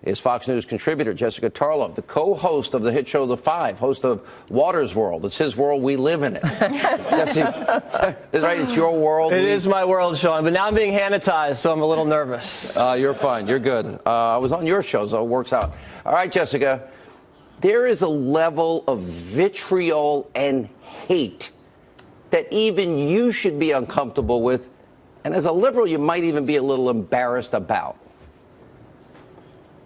is Fox News contributor Jessica Tarlov, the co-host of the hit show The Five, host of Water's World. It's his world, we live in it. Jesse, right? It's your world. It is my world, Sean, but now I'm being Hannitized, so I'm a little nervous. You're fine. You're good. I was on your show, so it works out. All right, Jessica. There is a level of vitriol and hate that even you should be uncomfortable with, and as a liberal, you might even be a little embarrassed about.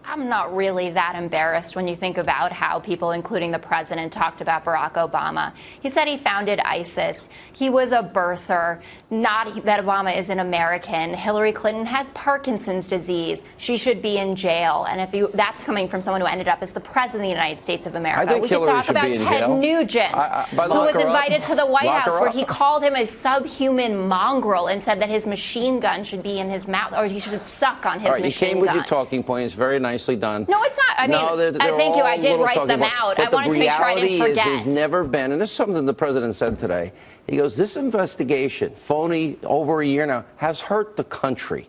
I'm not really that embarrassed when you think about how people, including the president, talked about Barack Obama. He said he founded ISIS. He was a birther. Not that Obama is an American. Hillary Clinton has Parkinson's disease. She should be in jail. And if that's coming from someone who ended up as the president of the United States of America. I think we Hillary could talk about Ted Nugent, who was invited to the White House, where he called him a subhuman mongrel and said that his machine gun should be in his mouth, or he should suck on his machine gun. You came with your talking points. Very nice. Done. No, it's not. I mean, thank you. I did write them out. I wanted to make sure I didn't forget. There's never been, and this is something the president said today. He goes, this investigation, phony, over a year now, has hurt the country.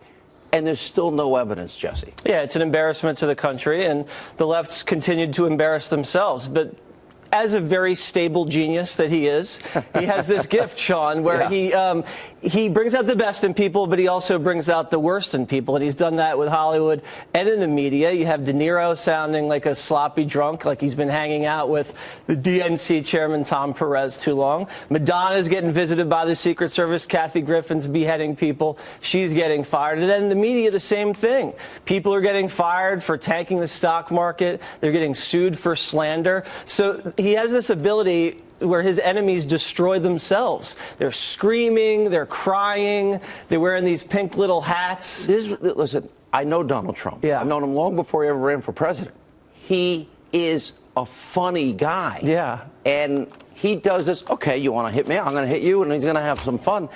And there's still no evidence, Jesse. Yeah, it's an embarrassment to the country, and the left's continued to embarrass themselves. But as a very stable genius that he is, he has this gift, Sean, where he brings out the best in people, but he also brings out the worst in people. And he's done that with Hollywood and in the media. You have De Niro sounding like a sloppy drunk, like he's been hanging out with the DNC chairman, Tom Perez, too long. Madonna's getting visited by the Secret Service. Kathy Griffin's beheading people. She's getting fired. And then in the media, the same thing. People are getting fired for tanking the stock market. They're getting sued for slander. So he has this ability where his enemies destroy themselves. They're screaming, they're crying, they're wearing these pink little hats. Listen, I know Donald Trump. Yeah. I've known him long before he ever ran for president. He is a funny guy. Yeah. And he does this, okay, you want to hit me? I'm going to hit you, and he's going to have some fun.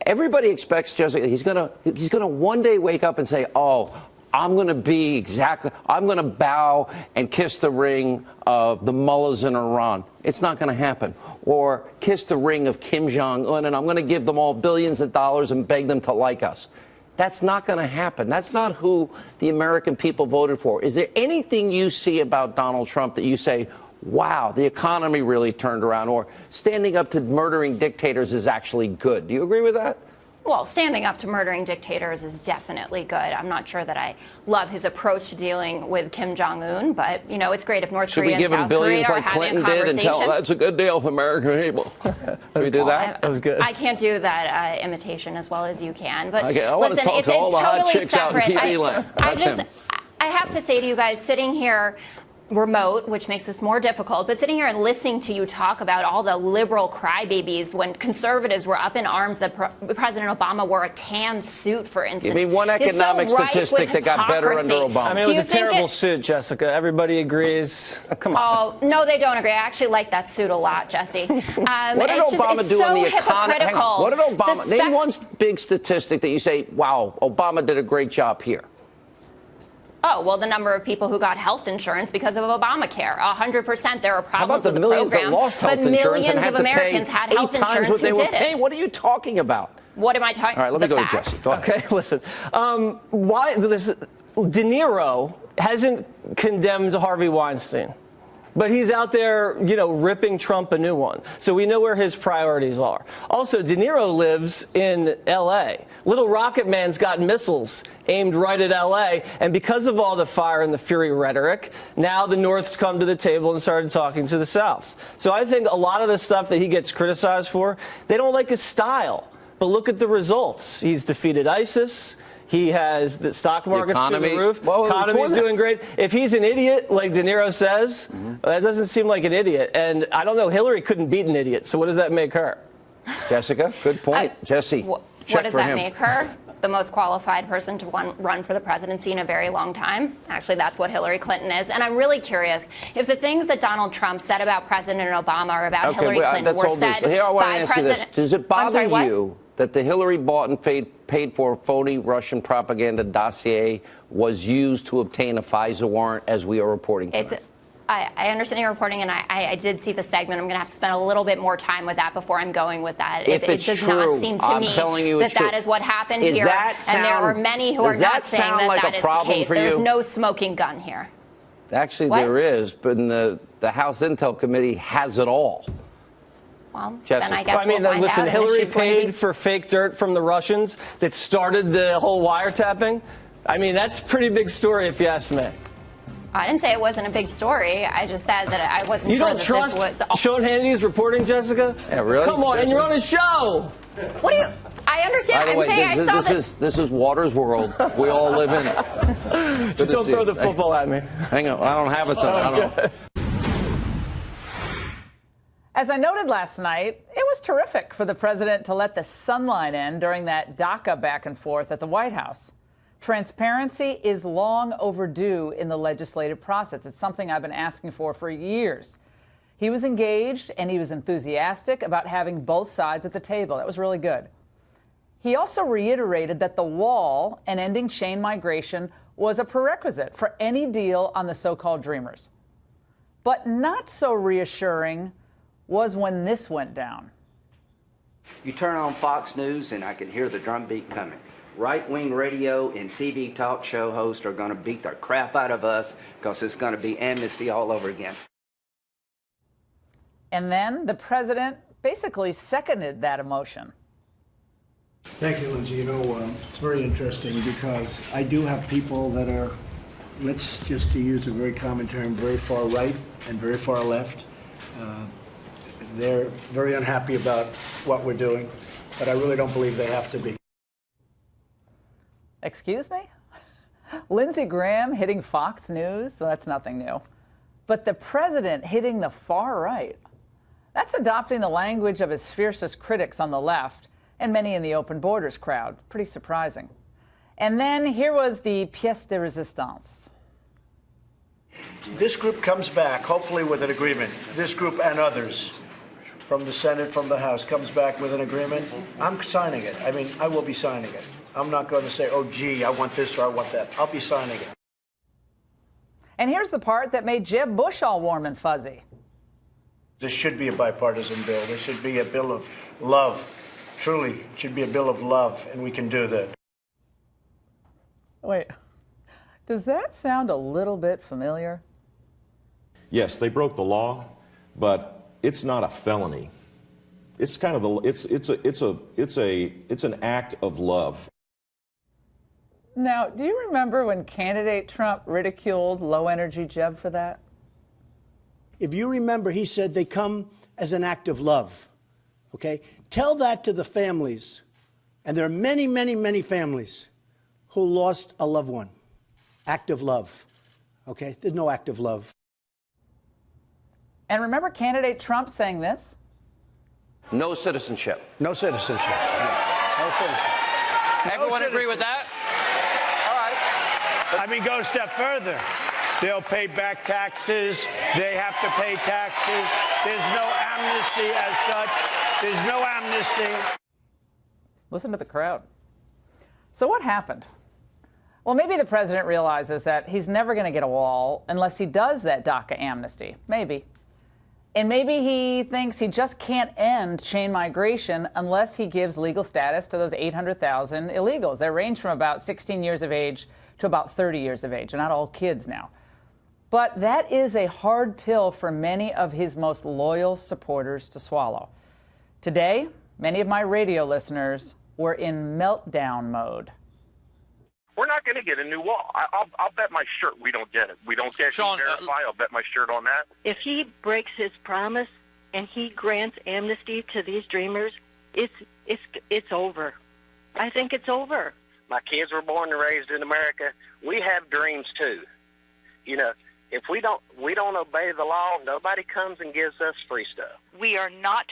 Everybody expects Jessica, he's going to one day wake up and say, oh, I'm going to bow and kiss the ring of the mullahs in Iran. It's not going to happen. Or kiss the ring of Kim Jong-un, and I'm going to give them all billions of dollars and beg them to like us. That's not going to happen. That's not who the American people voted for. Is there anything you see about Donald Trump that you say, wow, the economy really turned around, or standing up to murdering dictators is actually good? Do you agree with that? Well, standing up to murdering dictators is definitely good. I'm not sure that I love his approach to dealing with Kim Jong-un, but, you know, it's great if North Korea and South Korea are having a conversation. Should we give him billions like Clinton did and tell that's a good deal for American people? Can we do that? That was good. I can't do that imitation as well as you can. But okay, I want listen, to talk it's to all the totally hot chicks separate. out in TV land. I have to say to you guys, sitting here remote, which makes this more difficult, but sitting here and listening to you talk about all the liberal crybabies when conservatives were up in arms that President Obama wore a tan suit, for instance. Give me one economic statistic that got better under Obama. I mean, it was a terrible suit, Jessica. Everybody agrees. Come on. Oh, no, they don't agree. I actually like that suit a lot, Jesse. What did Obama do on the economy? What did Obama, name one big statistic that you say, wow, Obama did a great job here. Oh, well, the number of people who got health insurance because of Obamacare. 100%. There are problems with the program. How about the millions that lost health insurance and had to pay 8 times what they were paying? What are you talking about? What am I talking about? All right, let me go to Jesse. Okay, listen. Why this De Niro hasn't condemned Harvey Weinstein, but he's out there, you know, ripping Trump a new one. So we know where his priorities are. Also, De Niro lives in L.A. Little Rocket Man's got missiles aimed right at L.A. And because of all the fire and the fury rhetoric, now the North's come to the table and started talking to the South. So I think a lot of the stuff that he gets criticized for, they don't like his style. But look at the results. He's defeated ISIS. He has the stock market through the roof. Well, economy's doing great. If he's an idiot, like De Niro says, that doesn't seem like an idiot. And I don't know, Hillary couldn't beat an idiot. So what does that make her? Jessica, good point. Jesse, what does that make her? The most qualified person to run for the presidency in a very long time. Actually, that's what Hillary Clinton is. And I'm really curious if the things that Donald Trump said about President Obama or about Hillary Clinton were said by President. Does it bother you that the Hillary bought and paid for phony Russian propaganda dossier was used to obtain a FISA warrant, as we are reporting tonight? I understand your reporting, and I did see the segment. I'm going to have to spend a little bit more time with that before I'm going with that. If it it's does true, not seem to I'm me telling you that it's true. that is what happened Is here. that sound, and there are many who are not saying that like that a is the problem case. for There's you? no smoking gun here. Actually, What? there is, but the House Intel Committee has it all. Well, Jessica. then I guess I mean, we'll find listen, out, and Hillary she's going to be- paid for fake dirt from the Russians that started the whole wiretapping. I mean, that's a pretty big story, if you ask me. I didn't say it wasn't a big story. I just said that I wasn't You sure don't that trust this was. Sean Hannity's reporting, Jessica? Yeah, really? Come on, and you're on a show. What do you? I understand. By the I'm way, saying I saw this is Waters' world. We all live in it. Just don't throw the football at me. Hang on, I don't have it tonight. As I noted last night, it was terrific for the president to let the sunlight in during that DACA back and forth at the White House. Transparency is long overdue in the legislative process. It's something I've been asking for years. He was engaged and he was enthusiastic about having both sides at the table. That was really good. He also reiterated that the wall and ending chain migration was a prerequisite for any deal on the so-called Dreamers. But not so reassuring was when this went down. You turn on Fox News and I can hear the drumbeat coming. Right-wing radio and TV talk show hosts are going to beat the crap out of us because it's going to be amnesty all over again. And then the president basically seconded that emotion. Thank you, Lindsay. You know, it's very interesting because I do have people that are, let's just to use a very common term, very far right and very far left. They're very unhappy about what we're doing, but I really don't believe they have to be. Excuse me? Lindsey Graham hitting Fox News? Well, that's nothing new. But the president hitting the far right? That's adopting the language of his fiercest critics on the left and many in the open borders crowd. Pretty surprising. And then here was the pièce de résistance. This group comes back, hopefully with an agreement. This group and others from the Senate, from the House, comes back with an agreement. I'm signing it. I mean, I will be signing it. I'm not going to say, oh, gee, I want this or I want that. I'll be signing it. And here's the part that made Jeb Bush all warm and fuzzy. This should be a bipartisan bill. This should be a bill of love. Truly, it should be a bill of love, and we can do that. Wait, does that sound a little bit familiar? Yes, they broke the law, but it's not a felony. It's kind of it's an act of love. Now, do you remember when candidate Trump ridiculed low-energy Jeb for that? If you remember, he said they come as an act of love, okay? Tell that to the families, and there are many, many, many families who lost a loved one. Act of love, okay? There's no act of love. And remember candidate Trump saying this? No citizenship. No citizenship. No citizenship. Everyone agree with that? I mean, go a step further. They'll pay back taxes. They have to pay taxes. There's no amnesty as such. There's no amnesty. Listen to the crowd. So what happened? Well, maybe the president realizes that he's never going to get a wall unless he does that DACA amnesty. Maybe. And maybe he thinks he just can't end chain migration unless he gives legal status to those 800,000 illegals. They range from about 16 years of age to about 30 years of age. They're not all kids now. But that is a hard pill for many of his most loyal supporters to swallow. Today, many of my radio listeners were in meltdown mode. We're not going to get a new wall. I'll bet my shirt we don't get it. We don't get Sean, Verify. I'll bet my shirt on that. If he breaks his promise and he grants amnesty to these dreamers, it's over. I think it's over. My kids were born and raised in America. We have dreams too. You know, if we don't obey the law, nobody comes and gives us free stuff. We are not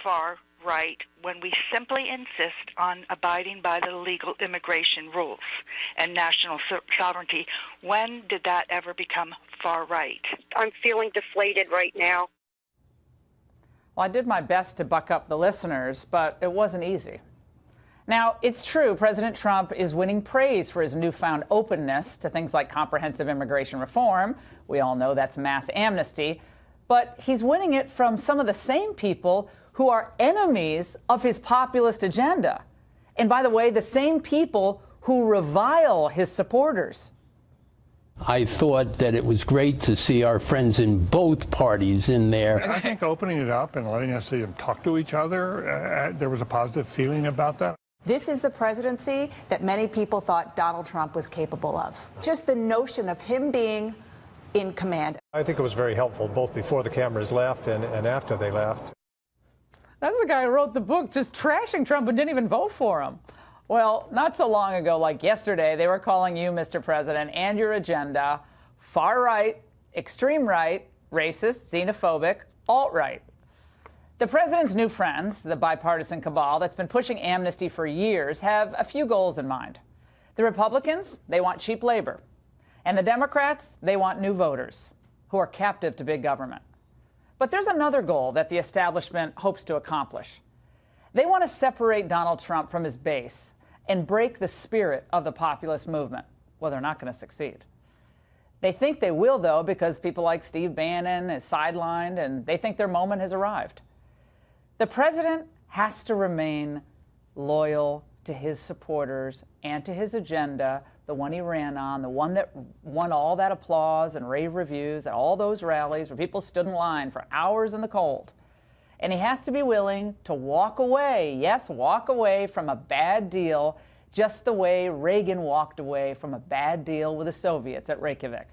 far right when we simply insist on abiding by the legal immigration rules and national sovereignty. When did that ever become far right? I'm feeling deflated right now. Well, I did my best to buck up the listeners, but it wasn't easy. Now, it's true President Trump is winning praise for his newfound openness to things like comprehensive immigration reform. We all know that's mass amnesty. But he's winning it from some of the same people who are enemies of his populist agenda. And by the way, the same people who revile his supporters. I thought that it was great to see our friends in both parties in there. I think opening it up and letting us see them talk to each other, there was a positive feeling about that. This is the presidency that many people thought Donald Trump was capable of. Just the notion of him being in command. I think it was very helpful, both before the cameras left and after they left. That's the guy who wrote the book just trashing Trump and didn't even vote for him. Well, not so long ago, like yesterday, they were calling you, Mr. President, and your agenda far right, extreme right, racist, xenophobic, alt-right. The president's new friends, the bipartisan cabal that's been pushing amnesty for years, have a few goals in mind. The Republicans, they want cheap labor. And the Democrats, they want new voters who are captive to big government. But there's another goal that the establishment hopes to accomplish. They want to separate Donald Trump from his base and break the spirit of the populist movement. Well, they're not going to succeed. They think they will, though, because people like Steve Bannon is sidelined, and they think their moment has arrived. The president has to remain loyal to his supporters and to his agenda, the one he ran on, the one that won all that applause and rave reviews at all those rallies where people stood in line for hours in the cold. And he has to be willing to walk away, yes, walk away from a bad deal, just the way Reagan walked away from a bad deal with the Soviets at Reykjavik.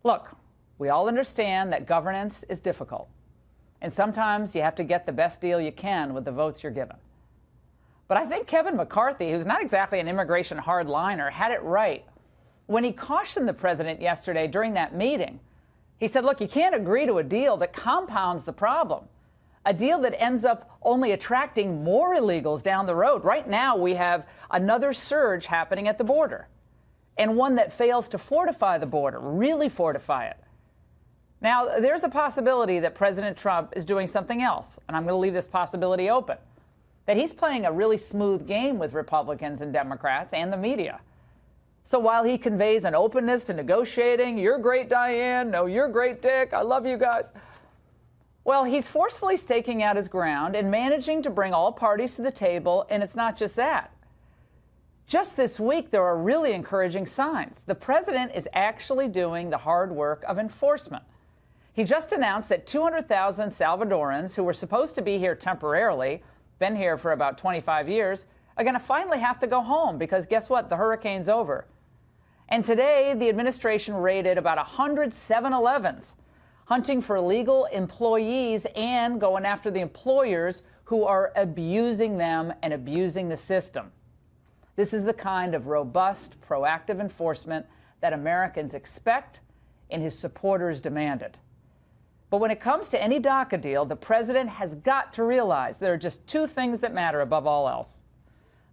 Look, we all understand that governance is difficult. And sometimes you have to get the best deal you can with the votes you're given. But I think Kevin McCarthy, who's not exactly an immigration hardliner, had it right when he cautioned the president yesterday during that meeting. He said, look, you can't agree to a deal that compounds the problem, a deal that ends up only attracting more illegals down the road. Right now, we have another surge happening at the border, and one that fails to fortify the border, really fortify it. Now, there's a possibility that President Trump is doing something else, and I'm going to leave this possibility open, that he's playing a really smooth game with Republicans and Democrats and the media. So while he conveys an openness to negotiating, you're great, Diane, no, you're great, Dick, I love you guys, well, he's forcefully staking out his ground and managing to bring all parties to the table, and it's not just that. Just this week, there are really encouraging signs. The president is actually doing the hard work of enforcement. He just announced that 200,000 Salvadorans who were supposed to be here temporarily, been here for about 25 years, are going to finally have to go home because guess what? The hurricane's over. And today, the administration raided about 100 7-Elevens, hunting for illegal employees and going after the employers who are abusing them and abusing the system. This is the kind of robust, proactive enforcement that Americans expect and his supporters demanded. But when it comes to any DACA deal, the president has got to realize there are just two things that matter above all else.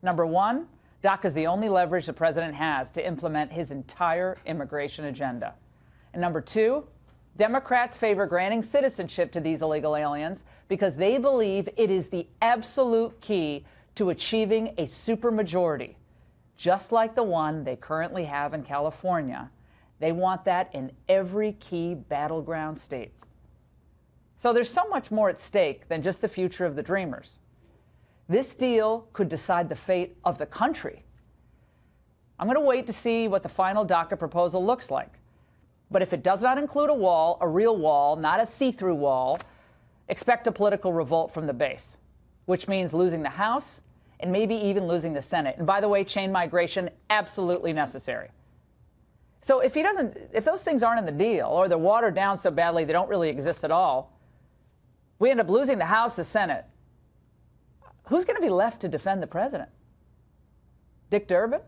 Number one, DACA is the only leverage the president has to implement his entire immigration agenda. And number two, Democrats favor granting citizenship to these illegal aliens because they believe it is the absolute key to achieving a supermajority, just like the one they currently have in California. They want that in every key battleground state. So there's so much more at stake than just the future of the Dreamers. This deal could decide the fate of the country. I'm going to wait to see what the final DACA proposal looks like. But if it does not include a wall, a real wall, not a see-through wall, expect a political revolt from the base, which means losing the House and maybe even losing the Senate. And by the way, chain migration, absolutely necessary. So if those things aren't in the deal or they're watered down so badly they don't really exist at all, we end up losing the House, the Senate. Who's going to be left to defend the president? Dick Durbin?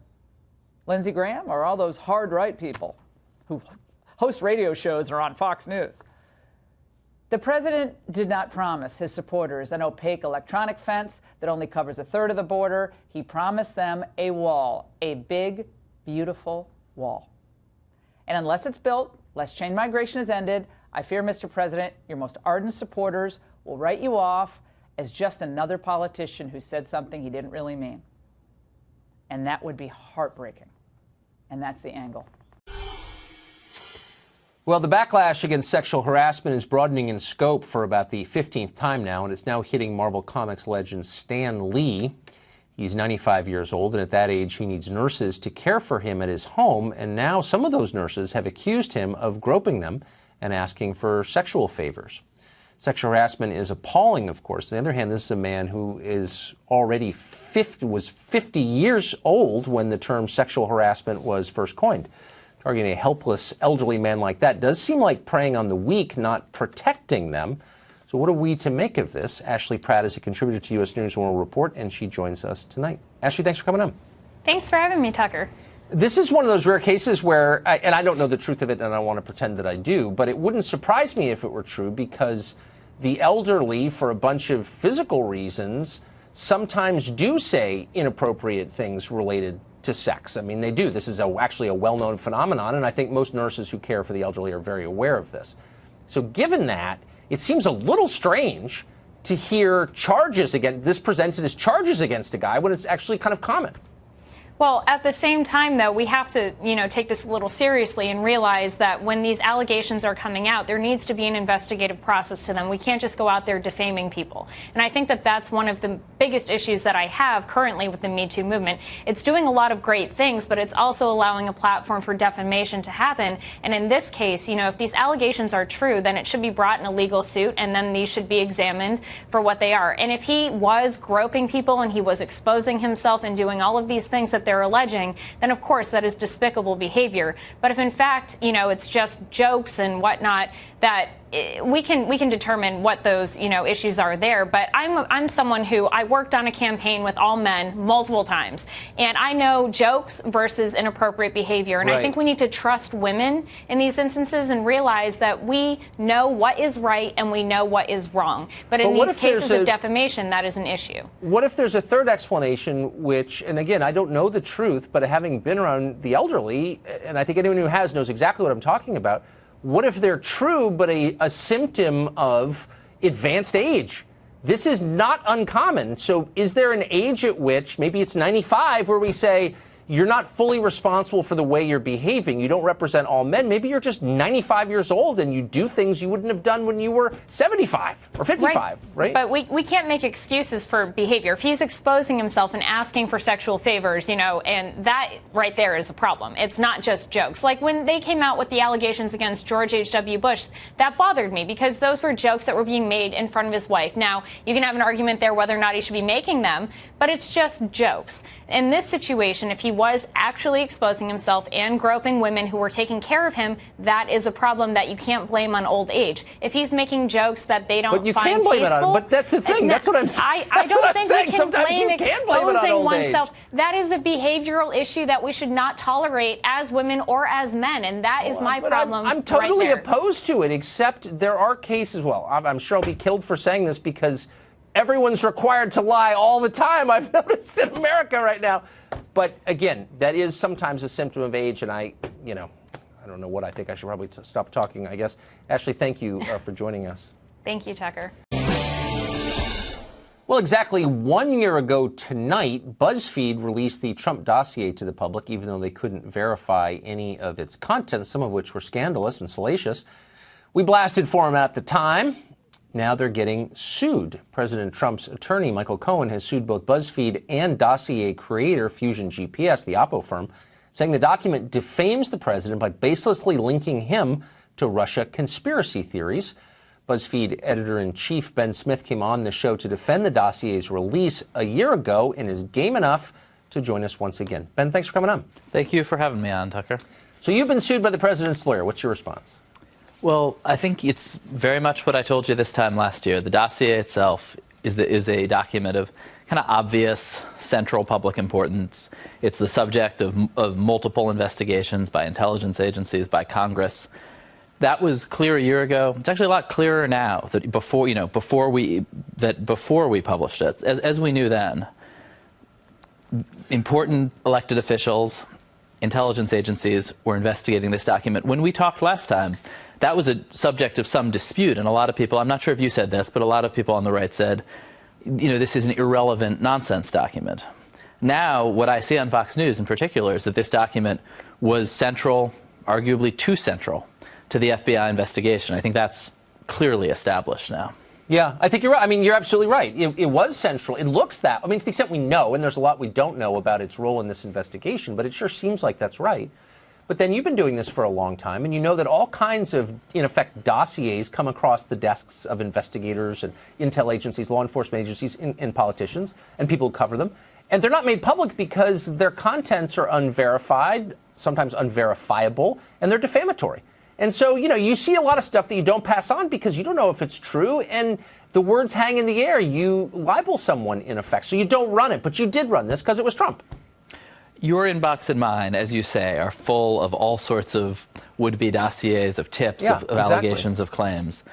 Lindsey Graham? Or all those hard right people who host radio shows or on Fox News? The president did not promise his supporters an opaque electronic fence that only covers a third of the border. He promised them a wall, a big, beautiful wall. And unless it's built, unless chain migration is ended, I fear, Mr. President, your most ardent supporters will write you off as just another politician who said something he didn't really mean. And that would be heartbreaking. And that's the angle. Well, the backlash against sexual harassment is broadening in scope for about the 15th time now, and it's now hitting Marvel Comics legend Stan Lee. He's 95 years old, and at that age, he needs nurses to care for him at his home, and now some of those nurses have accused him of groping them and asking for sexual favors. Sexual harassment is appalling, of course. On the other hand, this is a man who is already 50 years old when the term sexual harassment was first coined. Targeting a helpless, elderly man like that does seem like preying on the weak, not protecting them. So what are we to make of this? Ashley Pratt is a contributor to U.S. News & World Report, and she joins us tonight. Ashley, thanks for coming on. Thanks for having me, Tucker. This is one of those rare cases where, and I don't know the truth of it, and I don't want to pretend that I do, but it wouldn't surprise me if it were true, because the elderly, for a bunch of physical reasons, sometimes do say inappropriate things related to sex. I mean, they do. This is actually a well-known phenomenon, and I think most nurses who care for the elderly are very aware of this. So given that, it seems a little strange to hear charges against, this presented as charges against a guy when it's actually kind of common. Well, at the same time, though, we have to, take this a little seriously and realize that when these allegations are coming out, there needs to be an investigative process to them. We can't just go out there defaming people. And I think that that's one of the biggest issues that I have currently with the Me Too movement. It's doing a lot of great things, but it's also allowing a platform for defamation to happen. And in this case, if these allegations are true, then it should be brought in a legal suit, and then these should be examined for what they are. And if he was groping people and he was exposing himself and doing all of these things that they're alleging, then of course that is despicable behavior. But if in fact, it's just jokes and whatnot, that we can determine what those issues are there. But I'm someone who I worked on a campaign with all men multiple times, and I know jokes versus inappropriate behavior. And Right. I think we need to trust women in these instances and realize that we know what is right and we know what is wrong. But in these cases of defamation, that is an issue. What if there's a third explanation, which, and again, I don't know the truth, but having been around the elderly, and I think anyone who has knows exactly what I'm talking about, what if they're true, but a symptom of advanced age? This is not uncommon. So is there an age at which, maybe it's 95, where we say, you're not fully responsible for the way you're behaving. You don't represent all men. Maybe you're just 95 years old and you do things you wouldn't have done when you were 75 or 55, right? But we can't make excuses for behavior. If he's exposing himself and asking for sexual favors, and that right there is a problem. It's not just jokes. Like when they came out with the allegations against George H.W. Bush, that bothered me because those were jokes that were being made in front of his wife. Now, you can have an argument there whether or not he should be making them, but it's just jokes. In this situation, if he was actually exposing himself and groping women who were taking care of him, that is a problem that you can't blame on old age. If he's making jokes that they don't find tasteful, but that's the thing. That's what I'm saying. I don't think we can Sometimes blame you can blame it on exposing old oneself. age. That is a behavioral issue that we should not tolerate as women or as men, and that is my problem. I'm totally right there. opposed to it, except there are cases, well, I'm sure I'll be killed for saying this because everyone's required to lie all the time, I've noticed in America right now. But again, that is sometimes a symptom of age, and I don't know what I think. I should probably stop talking, I guess. Ashley, thank you for joining us. Thank you, Tucker. Well, exactly 1 year ago tonight, BuzzFeed released the Trump dossier to the public, even though they couldn't verify any of its contents, some of which were scandalous and salacious. We blasted for them at the time. Now they're getting sued. President Trump's attorney, Michael Cohen, has sued both BuzzFeed and dossier creator Fusion GPS, the Oppo firm, saying the document defames the president by baselessly linking him to Russia conspiracy theories. BuzzFeed editor-in-chief Ben Smith came on the show to defend the dossier's release a year ago and is game enough to join us once again. Ben, thanks for coming on. Thank you for having me on, Tucker. So you've been sued by the president's lawyer. What's your response? Well, I think it's very much what I told you this time last year. The dossier itself is a document of kind of obvious central public importance. It's the subject of multiple investigations by intelligence agencies, by Congress. That was clear a year ago. It's actually a lot clearer now that before we published it, as we knew then. Important elected officials, intelligence agencies were investigating this document. When we talked last time, that was a subject of some dispute, and a lot of people, I'm not sure if you said this, but a lot of people on the right said, this is an irrelevant nonsense document. Now, what I see on Fox News in particular is that this document was central, arguably too central, to the FBI investigation. I think that's clearly established now. Yeah, I think you're right. I mean, you're absolutely right. It was central. It looks that. I mean, to the extent we know, and there's a lot we don't know about its role in this investigation, but it sure seems like that's right. But then you've been doing this for a long time, and you know that all kinds of, in effect, dossiers come across the desks of investigators and intel agencies, law enforcement agencies, and politicians, and people who cover them. And they're not made public because their contents are unverified, sometimes unverifiable, and they're defamatory. And so, you see a lot of stuff that you don't pass on because you don't know if it's true, and the words hang in the air. You libel someone, in effect. So you don't run it, but you did run this because it was Trump. Your inbox and mine, as you say, are full of all sorts of would-be dossiers, of tips, of allegations, of claims.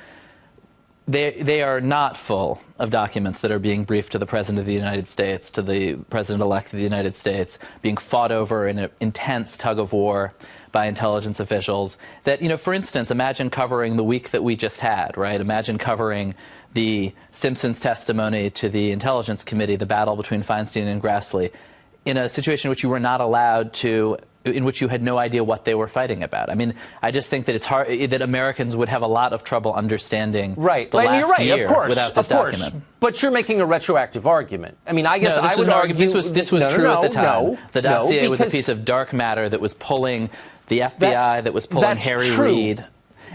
They are not full of documents that are being briefed to the President of the United States, to the President-elect of the United States, being fought over in an intense tug-of-war by intelligence officials. That, for instance, imagine covering the week that we just had, right? Imagine covering the Simpsons testimony to the Intelligence Committee, the battle between Feinstein and Grassley, in a situation in which you were not allowed to, in which you had no idea what they were fighting about. I mean, I just think that it's hard, that Americans would have a lot of trouble understanding the last year without this document. But you're making a retroactive argument. I mean, I guess I would argue this was true at the time. The dossier was a piece of dark matter that was pulling the FBI, that was pulling Harry Reid.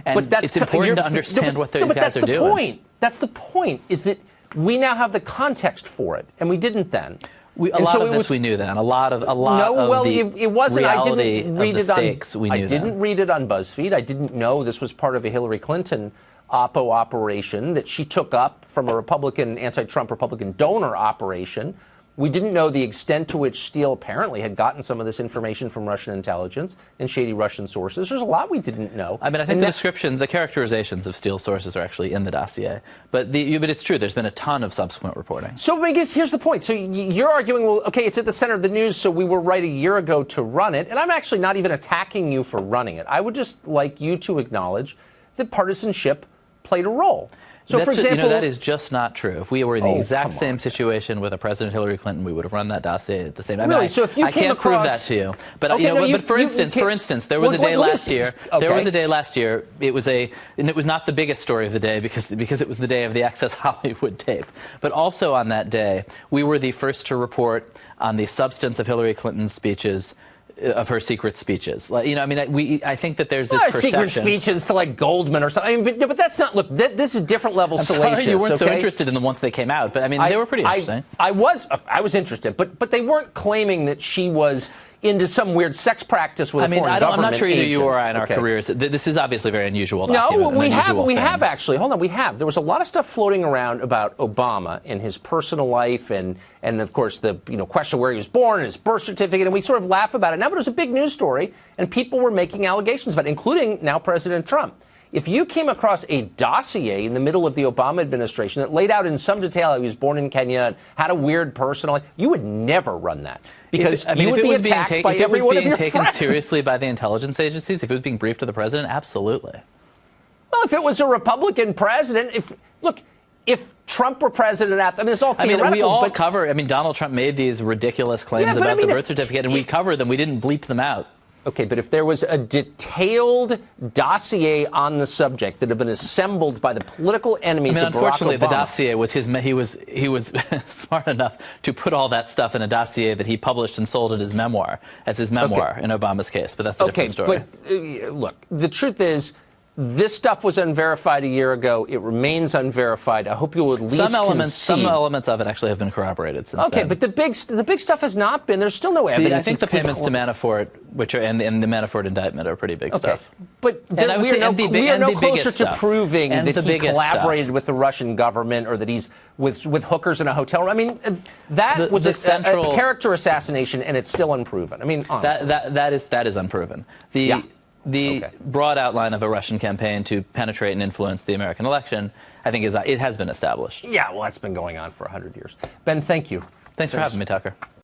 And it's important to understand what these guys are doing. That's the point, is that we now have the context for it, and we didn't then. A lot of this we knew then. A lot of the reality of the stakes we knew then. I didn't read it on BuzzFeed. I didn't know this was part of a Hillary Clinton Oppo operation that she took up from a Republican, anti-Trump Republican donor operation. We didn't know the extent to which Steele apparently had gotten some of this information from Russian intelligence and shady Russian sources. There's a lot we didn't know. I mean, I think the characterizations of Steele's sources are actually in the dossier. But it's true, there's been a ton of subsequent reporting. So I guess here's the point. So you're arguing, well, okay, it's at the center of the news, so we were right a year ago to run it. And I'm actually not even attacking you for running it. I would just like you to acknowledge that partisanship played a role. So, for example, that is just not true. If we were in the exact same situation with a President Hillary Clinton, we would have run that dossier at the same time. Really? So if you I can't prove that to you. But but for instance, there was a day last year. There was a day last year. It was not the biggest story of the day because it was the day of the Access Hollywood tape. But also on that day, we were the first to report on the substance of Hillary Clinton's speeches. Of her secret speeches, I think that there's this perception. Secret speeches to Goldman or something. I mean, but that's not. Look, this is different level salacious. Sorry, you weren't so interested in them once they came out, but they were pretty interesting. I was interested, but they weren't claiming that she was into some weird sex practice with a foreign government. I'm not sure either you or I in our careers. This is obviously very unusual document. No, we have actually. Hold on, we have. There was a lot of stuff floating around about Obama and his personal life, and of course the question where he was born and his birth certificate, and we sort of laugh about it now. But it was a big news story, and people were making allegations about it, including now President Trump. If you came across a dossier in the middle of the Obama administration that laid out in some detail how he was born in Kenya and had a weird personal life, you would never run that. Because you would be attacked by every one of your friends. If it was being taken seriously by the intelligence agencies, if it was being briefed to the president, absolutely. Well, if it was a Republican president, if Trump were president it's all theoretical. We all cover. Donald Trump made these ridiculous claims about the birth certificate, and we covered them. We didn't bleep them out. Okay, but if there was a detailed dossier on the subject that had been assembled by the political enemies of Barack Obama... Unfortunately, the dossier was he was smart enough to put all that stuff in a dossier that he published and sold as his memoir in Obama's case, but that's a different story. But look, the truth is, this stuff was unverified a year ago. It remains unverified. I hope you will at least some elements of it actually have been corroborated since then. Okay, but the big stuff has not been. There's still no evidence. I think the payments to Manafort, and the Manafort indictment, are pretty big stuff. But we are no closer to proving that he collaborated with the Russian government or that he's with hookers in a hotel room. I mean, that was a character assassination, and it's still unproven. I mean, honestly. That is unproven. The broad outline of a Russian campaign to penetrate and influence the American election, I think, it has been established. Yeah, well, that's been going on for 100 years. Ben, thank you. Thanks for having me, Tucker.